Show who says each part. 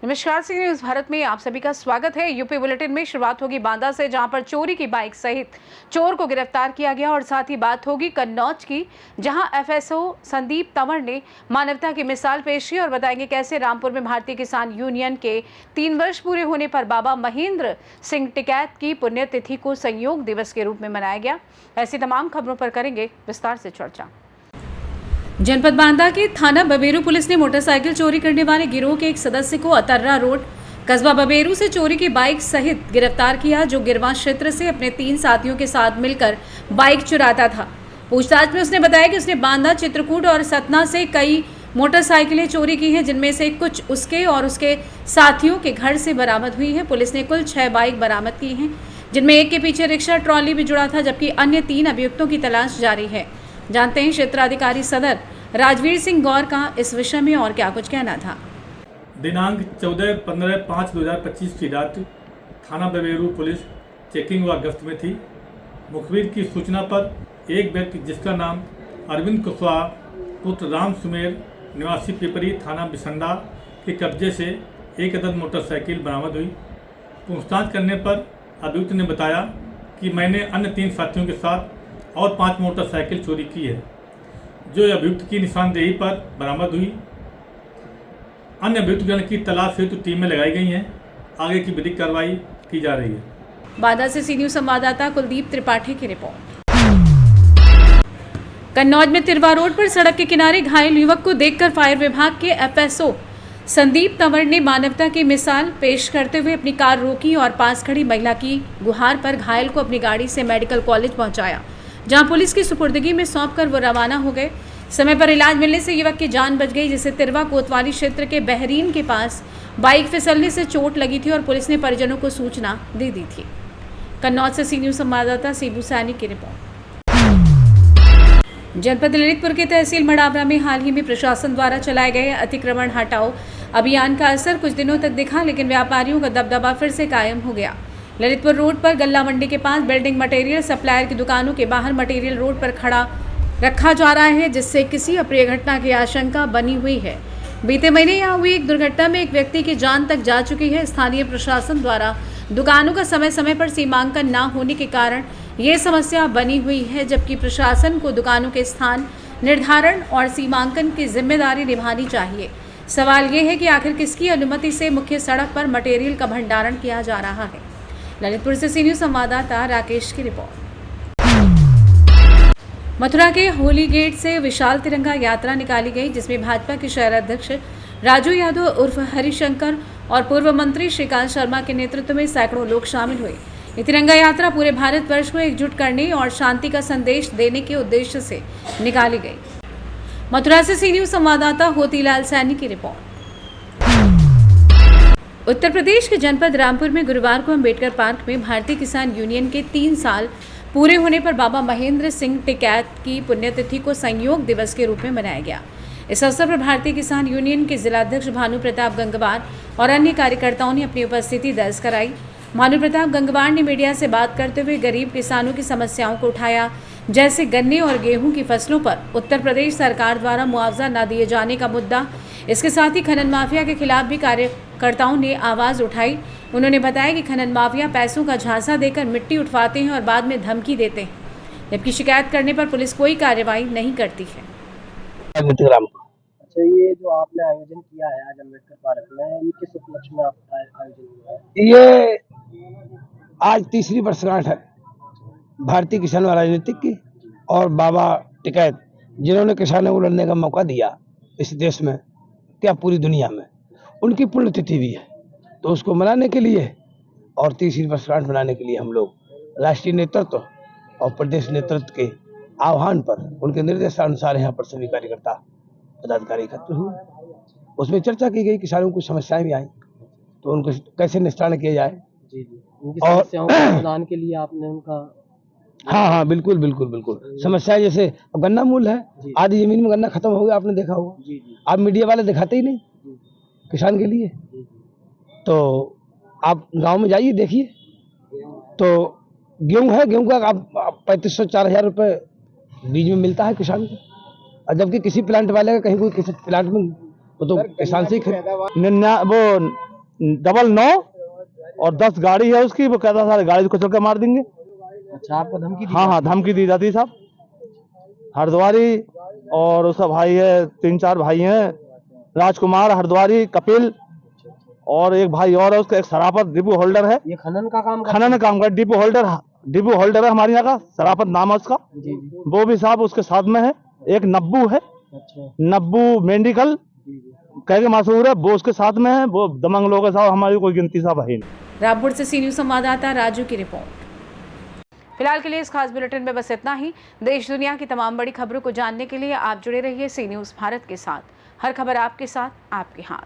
Speaker 1: नमस्कार, सी न्यूज भारत में आप सभी का स्वागत है। यूपी बुलेटिन में शुरुआत होगी बांदा से, जहां पर चोरी की बाइक सहित चोर को गिरफ्तार किया गया। और साथ ही बात होगी कन्नौज की, जहां एफएसओ संदीप तंवर ने मानवता की मिसाल पेश की और बताएंगे कैसे रामपुर में भारतीय किसान यूनियन के 3 वर्ष पूरे होने पर बाबा महेंद्र सिंह टिकैत की पुण्यतिथि को संयोग दिवस के रूप में मनाया गया। ऐसी तमाम खबरों पर करेंगे विस्तार से चर्चा। जनपद बांदा के थाना बबेरू पुलिस ने मोटरसाइकिल चोरी करने वाले गिरोह के एक सदस्य को अतर्रा रोड कस्बा बबेरू से चोरी की बाइक सहित गिरफ्तार किया, जो गिरवा क्षेत्र से अपने 3 साथियों के साथ मिलकर बाइक चुराता था। पूछताछ में उसने बताया कि उसने बांदा, चित्रकूट और सतना से कई मोटरसाइकिलें चोरी की हैं, जिनमें से कुछ उसके और उसके साथियों के घर से बरामद हुई हैं। पुलिस ने कुल 6 बाइक बरामद की हैं, जिनमें एक के पीछे रिक्शा ट्रॉली भी जुड़ा था, जबकि अन्य 3 अभियुक्तों की तलाश जारी है। जानते हैं क्षेत्राधिकारी सदर राजवीर सिंह गौर का इस विषय में और क्या कुछ कहना था।
Speaker 2: दिनांक 14-15-5-2025 की रात थाना बबेरू पुलिस चेकिंग व गश्त में थी। मुखबिर की सूचना पर एक व्यक्ति जिसका नाम अरविंद कुशवाहा पुत्र राम सुमेर निवासी पिपरी थाना बिसंडा के कब्जे से एक अदद मोटरसाइकिल बरामद हुई। पूछताछ करने पर अभियुक्त ने बताया कि मैंने अन्य 3 साथियों के साथ और 5 मोटरसाइकिल चोरी की है, जो अभियुक्त की निशानदेही पर बरामद हुई। अन्य अभियुक्तगण की तलाश हेतु टीमें लगाई गई हैं। आगे की विधिक कार्रवाई की जा रही है।
Speaker 1: बांदा से सी न्यूज संवाददाता कुलदीप त्रिपाठी की रिपोर्ट। कन्नौज में तिरवा रोड पर सड़क के किनारे घायल युवक को देखकर फायर विभाग के एफएसओ संदीप तंवर ने मानवता की मिसाल पेश करते हुए अपनी कार रोकी और पास खड़ी महिला की गुहार पर घायल को अपनी गाड़ी से मेडिकल कॉलेज पहुंचाया, जहां पुलिस की सुपुर्दगी में सौंपकर वो रवाना हो गए। समय पर इलाज मिलने से युवक की जान बच गई, जिसे तिरवा कोतवाली क्षेत्र के बहरीन के पास बाइक फिसलने से चोट लगी थी और पुलिस ने परिजनों को सूचना दे दी थी। कन्नौज से सी न्यूज संवाददाता सीबू सैनी की रिपोर्ट। जनपद ललितपुर के तहसील मड़ावरा में हाल ही में प्रशासन द्वारा चलाए गए अतिक्रमण हटाओ अभियान का असर कुछ दिनों तक दिखा, लेकिन व्यापारियों का दबदबा फिर से कायम हो गया। ललितपुर रोड पर गल्ला मंडी के पास बिल्डिंग मटेरियल सप्लायर की दुकानों के बाहर मटेरियल रोड पर खड़ा रखा जा रहा है, जिससे किसी अप्रिय घटना की आशंका बनी हुई है। बीते महीने यहां हुई एक दुर्घटना में एक व्यक्ति की जान तक जा चुकी है। स्थानीय प्रशासन द्वारा दुकानों का समय समय पर सीमांकन न होने के कारण ये समस्या बनी हुई है, जबकि प्रशासन को दुकानों के स्थान निर्धारण और सीमांकन की जिम्मेदारी निभानी चाहिए। सवाल ये है कि आखिर किसकी अनुमति से मुख्य सड़क पर मटेरियल का भंडारण किया जा रहा है। ललितपुर से सी न्यूज संवाददाता राकेश की रिपोर्ट। मथुरा के होली गेट से विशाल तिरंगा यात्रा निकाली गई, जिसमें भाजपा के शहर अध्यक्ष राजू यादव उर्फ हरिशंकर और पूर्व मंत्री श्रीकांत शर्मा के नेतृत्व में सैकड़ों लोग शामिल हुए। ये तिरंगा यात्रा पूरे भारतवर्ष को एकजुट करने और शांति का संदेश देने के उद्देश्य से निकाली गई। मथुरा से सी न्यूज संवाददाता होतीलाल सैनी की रिपोर्ट। उत्तर प्रदेश के जनपद रामपुर में गुरुवार को अम्बेडकर पार्क में भारतीय किसान यूनियन के 3 साल पूरे होने पर बाबा महेंद्र सिंह टिकैत की पुण्यतिथि को संयोग दिवस के रूप में मनाया गया। इस अवसर पर भारतीय किसान यूनियन के जिलाध्यक्ष भानु प्रताप गंगवार और अन्य कार्यकर्ताओं ने अपनी उपस्थिति दर्ज कराई। भानु प्रताप गंगवार ने मीडिया से बात करते हुए गरीब किसानों की समस्याओं को उठाया, जैसे गन्ने और गेहूं की फसलों पर उत्तर प्रदेश सरकार द्वारा मुआवजा न दिए जाने का मुद्दा। इसके साथ ही खनन माफिया के खिलाफ भी कार्यकर्ताओं ने आवाज उठाई। उन्होंने बताया कि खनन माफिया पैसों का झांसा देकर मिट्टी उठवाते हैं और बाद में धमकी देते हैं, जबकि शिकायत करने पर पुलिस कोई कार्रवाई नहीं करती है।
Speaker 3: अच्छा, ये जो आपने आयोजन किया है आज अम्बेडकर पार्क में, ये किस उपलक्ष्य में आपका आयोजन हुआ है?
Speaker 4: ये आज 3री वर्षगांठ है भारतीय किसान राजनीति की, और बाबा टिकैत जिन्होंने किसानों को लड़ने का मौका दिया इस देश में, क्या पूरी दुनिया में, उनकी पुण्यतिथि भी है। तो उसको मनाने के लिए और 3री वर्षगांठ मनाने के लिए हम लोग राष्ट्रीय नेतृत्व और प्रदेश नेतृत्व के आह्वान पर, उनके निर्देशानुसार यहाँ पर सभी कार्यकर्ता पदाधिकारी एकत्र हुए। उसमें चर्चा की गई, किसानों को समस्याएं भी आई, तो उनको कैसे निस्तारण किया जाए।
Speaker 3: जी जी, उनकी समस्याओं के समाधान के लिए आपने उनका
Speaker 4: हाँ बिल्कुल बिल्कुल बिल्कुल समस्याएं, जैसे अब गन्ना मूल है, आधी जमीन में गन्ना खत्म हो गया, आपने देखा होगा।
Speaker 3: जी जी,
Speaker 4: आप मीडिया वाले दिखाते ही नहीं किसान के लिए। तो आप गांव में जाइए, देखिए, तो गेहूं है, गेहूं का आप 3500-4000 रुपये बीज में मिलता है किसान को, और जबकि किसी प्लांट वाले का कहीं कोई किसी प्लांट में वो तो किसान से ही वो
Speaker 5: 9 और 10 गाड़ी है उसकी, वो कहता सारे गाड़ी को चल के मार देंगे।
Speaker 3: अच्छा, आपको धमकी दी?
Speaker 5: हाँ, धमकी दी जाती है साहब। हरद्वारी और उसका भाई है, 3-4 भाई हैं, राजकुमार, हरद्वारी, कपिल और एक भाई और है उसका, एक सराफत डिपो होल्डर है।
Speaker 3: ये खनन का काम
Speaker 5: खनन काम कर, डिपो होल्डर है हमारे यहाँ का, सराफत नाम है उसका।
Speaker 3: जी जी।
Speaker 5: वो भी साहब उसके साथ में है। एक नब्बू है,
Speaker 3: अच्छा
Speaker 5: नब्बू मेडिकल
Speaker 3: जी जी।
Speaker 5: कह के मशहूर है, वो उसके साथ में है। वो दमंग लोग है साहब, हमारी कोई गिनती साहब है नहीं।
Speaker 1: रामपुर से सी न्यूज संवाददाता राजू की रिपोर्ट। फिलहाल के लिए इस खास बुलेटिन में बस इतना ही। देश दुनिया की तमाम बड़ी खबरों को जानने के लिए आप जुड़े रहिए सी न्यूज भारत के साथ। हर खबर आपके साथ, आपके हाथ।